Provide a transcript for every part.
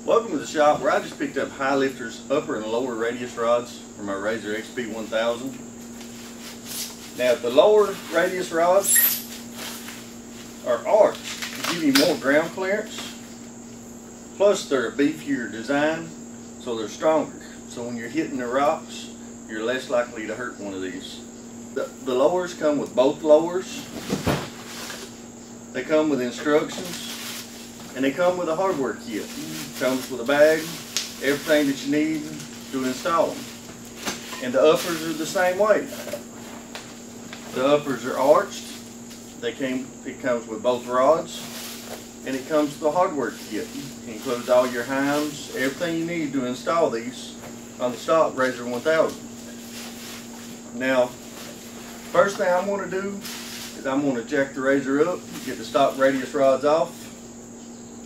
Welcome to the shop where I just picked up highlifter's upper and lower radius rods for my RZR XP1000. Now the lower radius rods are arched to give you more ground clearance, plus they're a beefier design, so they're stronger. So when you're hitting the rocks, you're less likely to hurt one of these. The lowers come with both lowers. They come with instructions. And they come with a hardware kit. Comes with a bag, everything that you need to install them. And the uppers are the same way. The uppers are arched. It comes with both rods, and it comes with a hardware kit. It includes all your heims, everything you need to install these on the stock RZR 1000. Now, first thing I'm going to do is I'm going to jack the RZR up, get the stock radius rods off.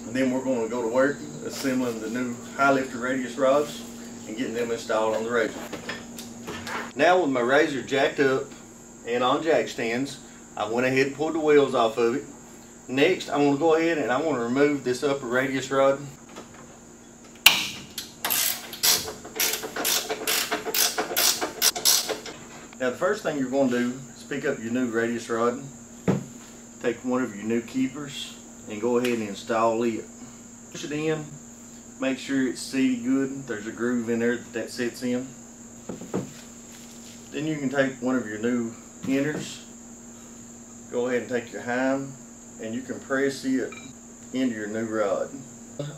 And then we're going to go to work assembling the new highlifter radius rods and getting them installed on the RZR. Now with my RZR jacked up and on jack stands, I went ahead and pulled the wheels off of it. Next, I'm going to go ahead and I want to remove this upper radius rod. Now the first thing you're going to do is pick up your new radius rod, take one of your new keepers, and go ahead and install it. Push it in, make sure it's seated good. There's a groove in there that sits in. Then you can take one of your new inners, go ahead and take your heim, and you can press it into your new rod.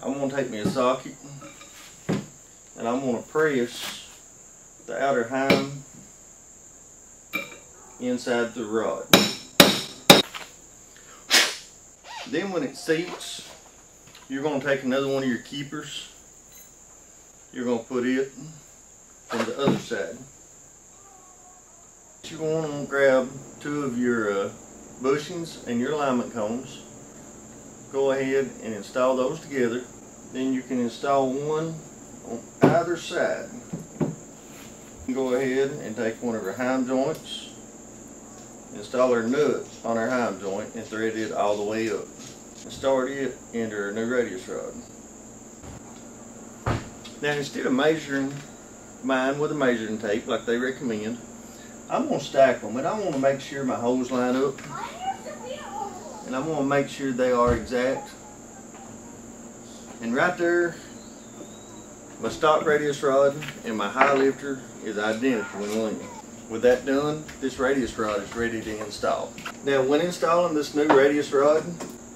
I'm going to take me a socket, and I'm going to press the outer heim inside the rod. Then when it seats, you're going to take another one of your keepers. You're going to put it on the other side. You're going to grab two of your bushings and your alignment cones. Go ahead and install those together. Then you can install one on either side. Go ahead and take one of our heim joints. Install our nut on our heim joint and thread it all the way up. And start it into our new radius rod. Now instead of measuring mine with a measuring tape like they recommend, I'm going to stack them, and I want to make sure my holes line up. And I want to make sure they are exact. And right there, my stock radius rod and my highlifter is identical in length. With that done, this radius rod is ready to install. Now when installing this new radius rod,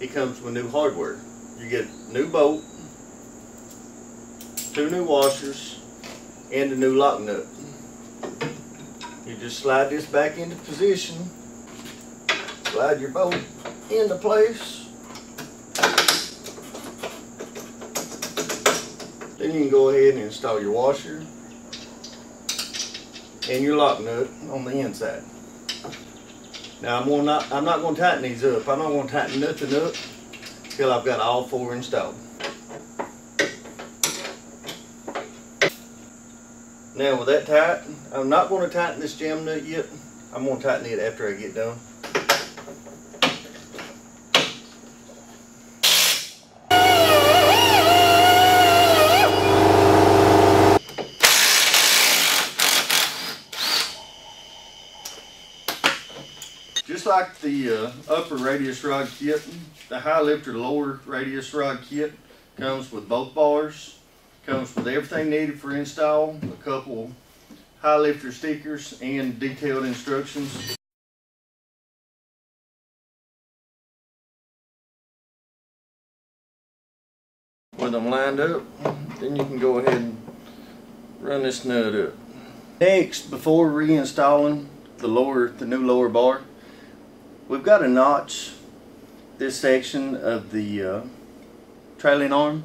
it comes with new hardware. You get a new bolt, two new washers, and a new lock nut. You just slide this back into position, slide your bolt into place, then you can go ahead and install your washer and your lock nut on the inside. Now I'm not going to tighten these up. I'm not going to tighten nothing up until I've got all four installed. Now with that tight, I'm not going to tighten this jam nut yet. I'm going to tighten it after I get done. Just like the upper radius rod kit, the highlifter lower radius rod kit comes with both bars, comes with everything needed for install, a couple highlifter stickers, and detailed instructions. With them lined up, then you can go ahead and run this nut up. Next, before reinstalling the new lower bar, we've got to notch this section of the trailing arm.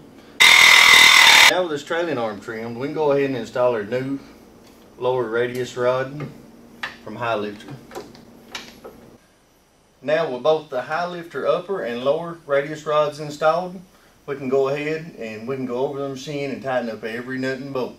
Now with this trailing arm trimmed, we can go ahead and install our new lower radius rod from highlifter. Now with both the highlifter upper and lower radius rods installed, we can go ahead and we can go over the machine and tighten up every nut and bolt.